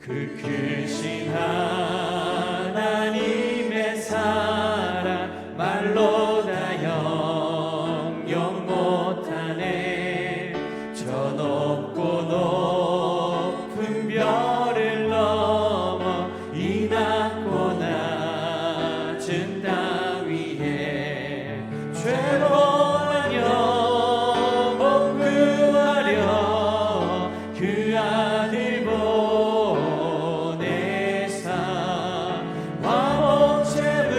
그 크신 하나님의 사랑 말로 다 영영 못하네. 저 높고 높은 별을 넘어 이 낮고 낮은 땅 위에 죄로만 영혼 구하려 그 아들 보내사 화목제물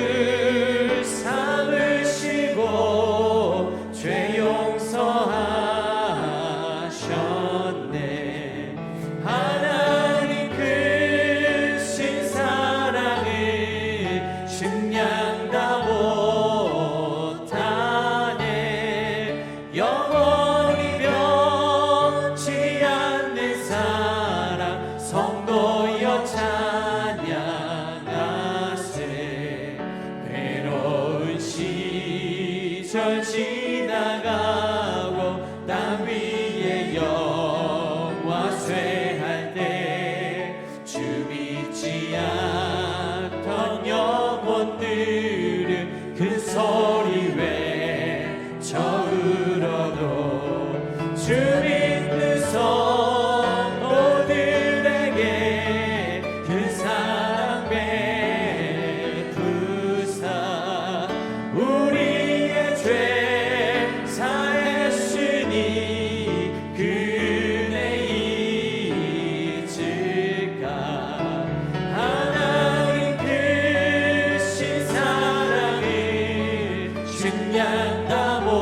삼으시고 죄 용서하셨네. 하나님 크신 사랑을 측량 다 못하네. 영원히 변치 않는 사랑 성도여 찬양하세. 외로운 시절 지나가고 땅 위에 영화 쇠할 때 주 믿지 않던 영혼들은 큰 소리 외쳐 울어도 주 믿는 성도들에게 그 사랑 베푸사 우리의 죄 사했으니 그 은혜 잊을까. 하나님 크신 사랑을 측량 다 못하네.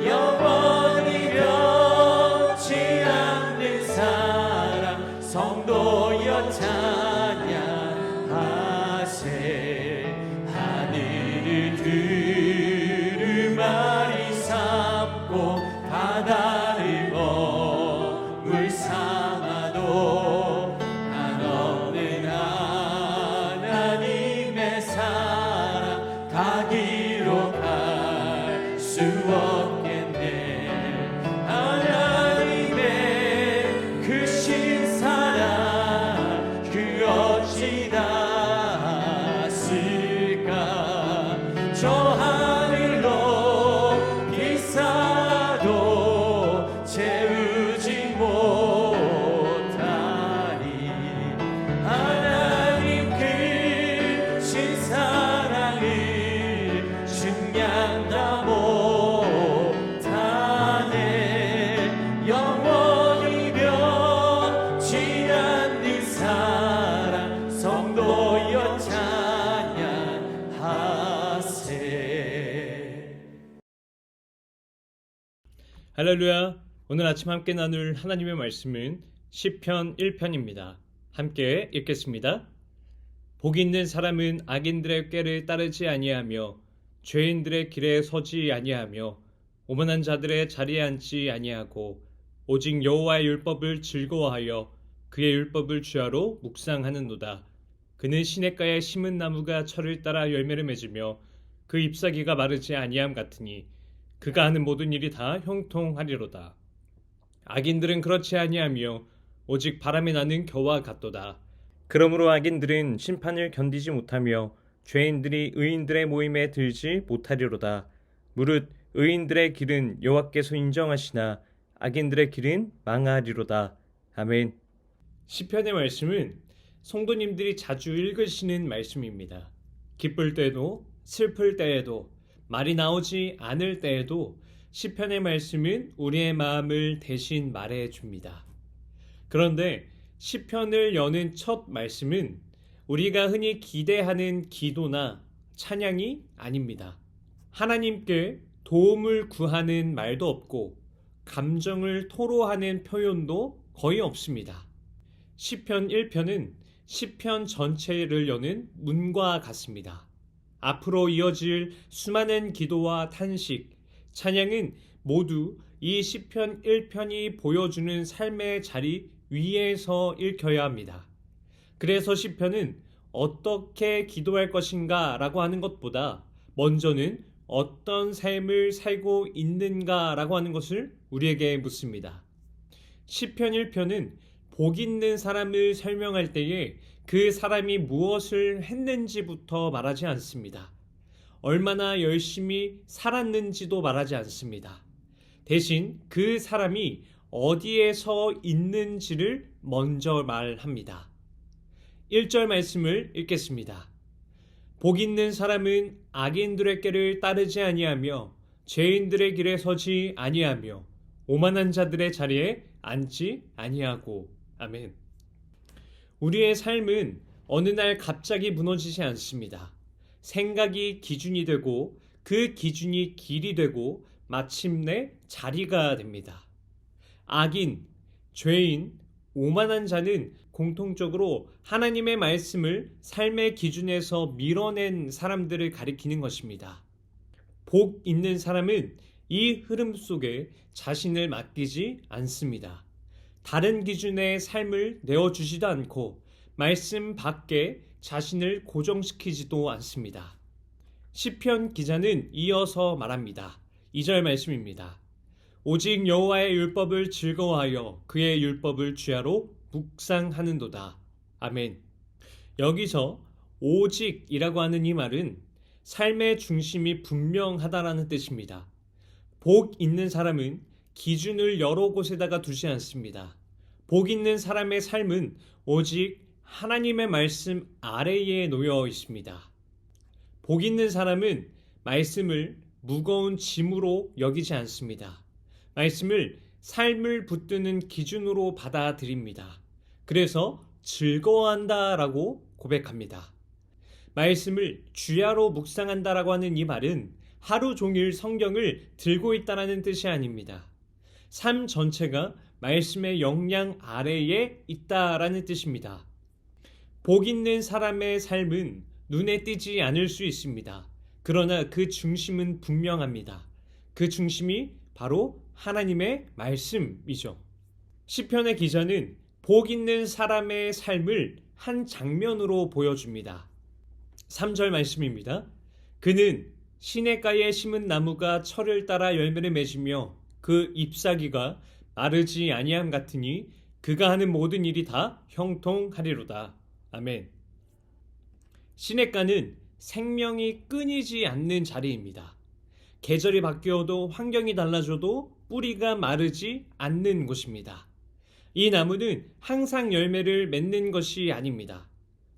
영원히 변치 않는 사랑 성도여 찬양하세. 하늘을 두루마리 삼고 바다를 먹물 삼아도 한없는 하나님의 사랑 다 기록할 수 없겠네. 하나님의 크신 사랑 그 어찌 닿았을까. 저 하늘로 비싸도 채우지 못하리. 하나님 크신 사랑을 측량 다 못하네. 영원히 변치 않는 사랑 성도여 찬양하세. 할렐루야. 오늘 아침 함께 나눌 하나님의 말씀은 시편 1편입니다. 함께 읽겠습니다. 복이 있는 사람은 악인들의 꾀를 따르지 아니하며 죄인들의 길에 서지 아니하며 오만한 자들의 자리에 앉지 아니하고 오직 여호와의 율법을 즐거워하여 그의 율법을 주야로 묵상하는도다. 그는 시냇가에 심은 나무가 철을 따라 열매를 맺으며 그 잎사귀가 마르지 아니함 같으니 그가 하는 모든 일이 다 형통하리로다. 악인들은 그렇지 아니하며 오직 바람이 나는 겨와 같도다. 그러므로 악인들은 심판을 견디지 못하며 죄인들이 의인들의 모임에 들지 못하리로다. 무릇 의인들의 길은 여호와께서 인정하시나 악인들의 길은 망하리로다. 아멘. 시편의 말씀은 성도님들이 자주 읽으시는 말씀입니다. 기쁠 때도 슬플 때에도 말이 나오지 않을 때에도 시편의 말씀은 우리의 마음을 대신 말해줍니다. 그런데 시편을 여는 첫 말씀은 우리가 흔히 기대하는 기도나 찬양이 아닙니다. 하나님께 도움을 구하는 말도 없고 감정을 토로하는 표현도 거의 없습니다. 시편 1편은 시편 전체를 여는 문과 같습니다. 앞으로 이어질 수많은 기도와 탄식, 찬양은 모두 이 시편 1편이 보여주는 삶의 자리 위에서 읽혀야 합니다. 그래서 시편은 어떻게 기도할 것인가 라고 하는 것보다 먼저는 어떤 삶을 살고 있는가 라고 하는 것을 우리에게 묻습니다. 시편 1편은 복 있는 사람을 설명할 때에 그 사람이 무엇을 했는지부터 말하지 않습니다. 얼마나 열심히 살았는지도 말하지 않습니다. 대신 그 사람이 어디에서 있는지를 먼저 말합니다. 1절 말씀을 읽겠습니다. 복 있는 사람은 악인들의 꾀를 따르지 아니하며 죄인들의 길에 서지 아니하며 오만한 자들의 자리에 앉지 아니하고. 아멘. 우리의 삶은 어느 날 갑자기 무너지지 않습니다. 생각이 기준이 되고 그 기준이 길이 되고 마침내 자리가 됩니다. 악인, 죄인, 오만한 자는 공통적으로 하나님의 말씀을 삶의 기준에서 밀어낸 사람들을 가리키는 것입니다. 복 있는 사람은 이 흐름 속에 자신을 맡기지 않습니다. 다른 기준의 삶을 내어주지도 않고 말씀 밖에 자신을 고정시키지도 않습니다. 시편 기자는 이어서 말합니다. 2절 말씀입니다. 오직 여호와의 율법을 즐거워하여 그의 율법을 주야로 묵상하는도다. 아멘. 여기서 오직이라고 하는 이 말은 삶의 중심이 분명하다라는 뜻입니다. 복 있는 사람은 기준을 여러 곳에다가 두지 않습니다. 복 있는 사람의 삶은 오직 하나님의 말씀 아래에 놓여 있습니다. 복 있는 사람은 말씀을 무거운 짐으로 여기지 않습니다. 말씀을 삶을 붙드는 기준으로 받아들입니다. 그래서 즐거워한다라고 고백합니다. 말씀을 주야로 묵상한다라고 하는 이 말은 하루 종일 성경을 들고 있다라는 뜻이 아닙니다. 삶 전체가 말씀의 영향 아래에 있다라는 뜻입니다. 복 있는 사람의 삶은 눈에 띄지 않을 수 있습니다. 그러나 그 중심은 분명합니다. 그 중심이 바로 하나님의 말씀이죠. 시편의 기자는 복 있는 사람의 삶을 한 장면으로 보여줍니다. 3절 말씀입니다. 그는 시냇가에 심은 나무가 철을 따라 열매를 맺으며 그 잎사귀가 마르지 아니함 같으니 그가 하는 모든 일이 다 형통하리로다. 아멘. 시냇가는 생명이 끊이지 않는 자리입니다. 계절이 바뀌어도 환경이 달라져도 뿌리가 마르지 않는 곳입니다. 이 나무는 항상 열매를 맺는 것이 아닙니다.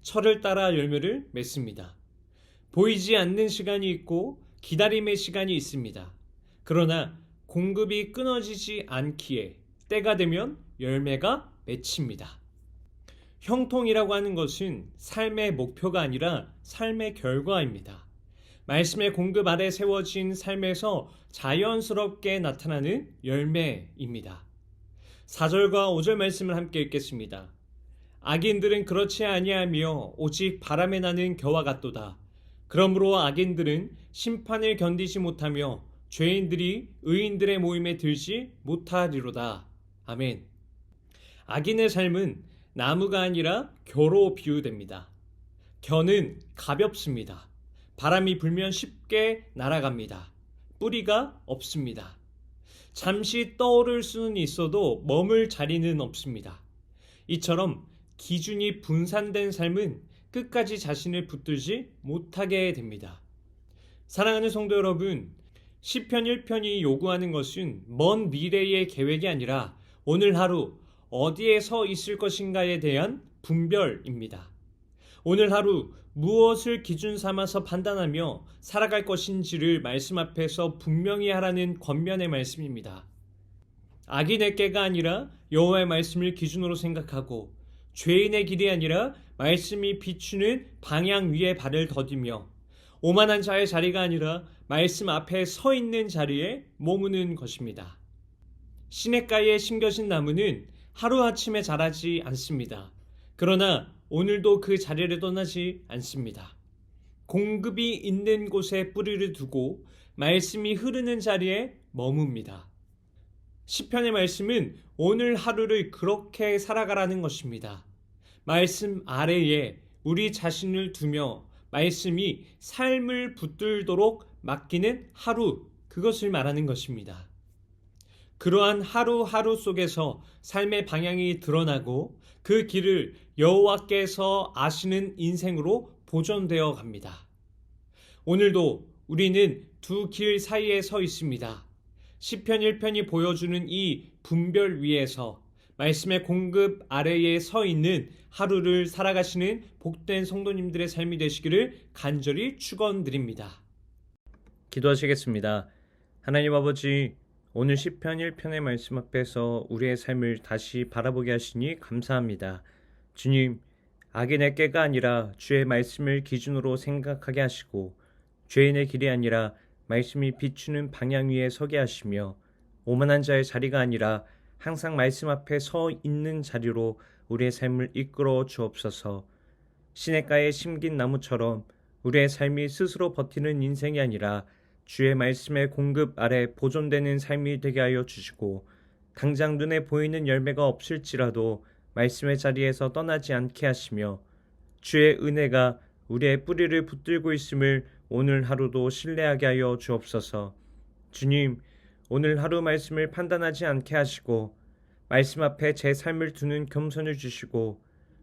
철을 따라 열매를 맺습니다. 보이지 않는 시간이 있고 기다림의 시간이 있습니다. 그러나 공급이 끊어지지 않기에 때가 되면 열매가 맺힙니다. 형통이라고 하는 것은 삶의 목표가 아니라 삶의 결과입니다. 말씀의 공급 아래 세워진 삶에서 자연스럽게 나타나는 열매입니다. 4절과 5절 말씀을 함께 읽겠습니다. 악인들은 그렇지 아니하며 오직 바람에 나는 겨와 같도다. 그러므로 악인들은 심판을 견디지 못하며 죄인들이 의인들의 모임에 들지 못하리로다. 아멘. 악인의 삶은 나무가 아니라 겨로 비유됩니다. 겨는 가볍습니다. 바람이 불면 쉽게 날아갑니다. 뿌리가 없습니다. 잠시 떠오를 수는 있어도 머물 자리는 없습니다. 이처럼 기준이 분산된 삶은 끝까지 자신을 붙들지 못하게 됩니다. 사랑하는 성도 여러분, 시편 1편이 요구하는 것은 먼 미래의 계획이 아니라 오늘 하루 어디에 서 있을 것인가에 대한 분별입니다. 오늘 하루 무엇을 기준 삼아서 판단하며 살아갈 것인지를 말씀 앞에서 분명히 하라는 권면의 말씀입니다. 악인의 꾀가 아니라 여호와의 말씀을 기준으로 생각하고 죄인의 길이 아니라 말씀이 비추는 방향 위에 발을 더디며 오만한 자의 자리가 아니라 말씀 앞에 서 있는 자리에 머무는 것입니다. 시냇가에 심겨진 나무는 하루아침에 자라지 않습니다. 그러나 오늘도 그 자리를 떠나지 않습니다. 공급이 있는 곳에 뿌리를 두고 말씀이 흐르는 자리에 머뭅니다. 시편의 말씀은 오늘 하루를 그렇게 살아가라는 것입니다. 말씀 아래에 우리 자신을 두며 말씀이 삶을 붙들도록 맡기는 하루, 그것을 말하는 것입니다. 그러한 하루하루 속에서 삶의 방향이 드러나고 그 길을 여호와께서 아시는 인생으로 보존되어 갑니다. 오늘도 우리는 두 길 사이에 서 있습니다. 시편 1편이 보여주는 이 분별 위에서 말씀의 공급 아래에 서 있는 하루를 살아가시는 복된 성도님들의 삶이 되시기를 간절히 축원드립니다. 기도하시겠습니다. 하나님 아버지, 오늘 시편 1편의 말씀 앞에서 우리의 삶을 다시 바라보게 하시니 감사합니다. 주님, 악인의 꾀가 아니라 주의 말씀을 기준으로 생각하게 하시고 죄인의 길이 아니라 말씀이 비추는 방향 위에 서게 하시며 오만한 자의 자리가 아니라 항상 말씀 앞에 서 있는 자리로 우리의 삶을 이끌어 주옵소서. 시냇가에 심긴 나무처럼 우리의 삶이 스스로 버티는 인생이 아니라 주의 말씀의 공급 아래 보존되는 삶이 되게 하여 주시고 당장 눈에 보이는 열매가 없을지라도 말씀의 자리에서 떠나지 않게 하시며 주의 은혜가 우리의 뿌리를 붙들고 있음을 오늘 하루도 신뢰하게 하여 주옵소서. 주님, 오늘 하루 말씀을 판단하지 않게 하시고 말씀 앞에 제 삶을 두는 겸손을 주시고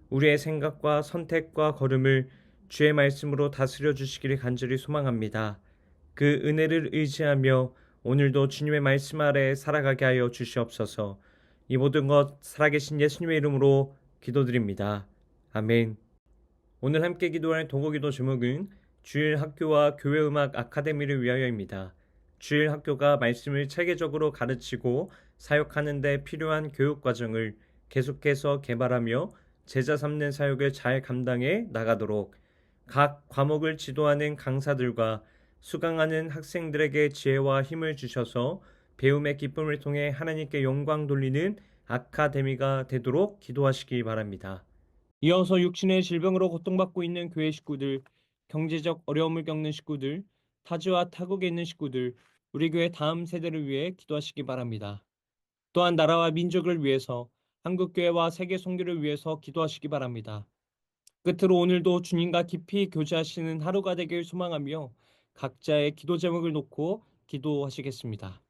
우리의 생각과 선택과 걸음을 주의 말씀으로 다스려 주시기를 간절히 소망합니다. 그 은혜를 의지하며 오늘도 주님의 말씀 아래 살아가게 하여 주시옵소서. 이 모든 것 살아계신 예수님의 이름으로 기도드립니다. 아멘. 오늘 함께 기도할 도구기도 제목은 주일 학교와 교회음악 아카데미를 위하여입니다. 주일 학교가 말씀을 체계적으로 가르치고 사역하는 데 필요한 교육 과정을 계속해서 개발하며 제자 삼는 사역을 잘 감당해 나가도록 각 과목을 지도하는 강사들과 수강하는 학생들에게 지혜와 힘을 주셔서 배움의 기쁨을 통해 하나님께 영광 돌리는 아카데미가 되도록 기도하시기 바랍니다. 이어서 육신의 질병으로 고통받고 있는 교회 식구들, 경제적 어려움을 겪는 식구들, 타지와 타국에 있는 식구들, 우리 교회 다음 세대를 위해 기도하시기 바랍니다. 또한 나라와 민족을 위해서 한국교회와 세계 선교를 위해서 기도하시기 바랍니다. 끝으로 오늘도 주님과 깊이 교제하시는 하루가 되길 소망하며 각자의 기도 제목을 놓고 기도하시겠습니다.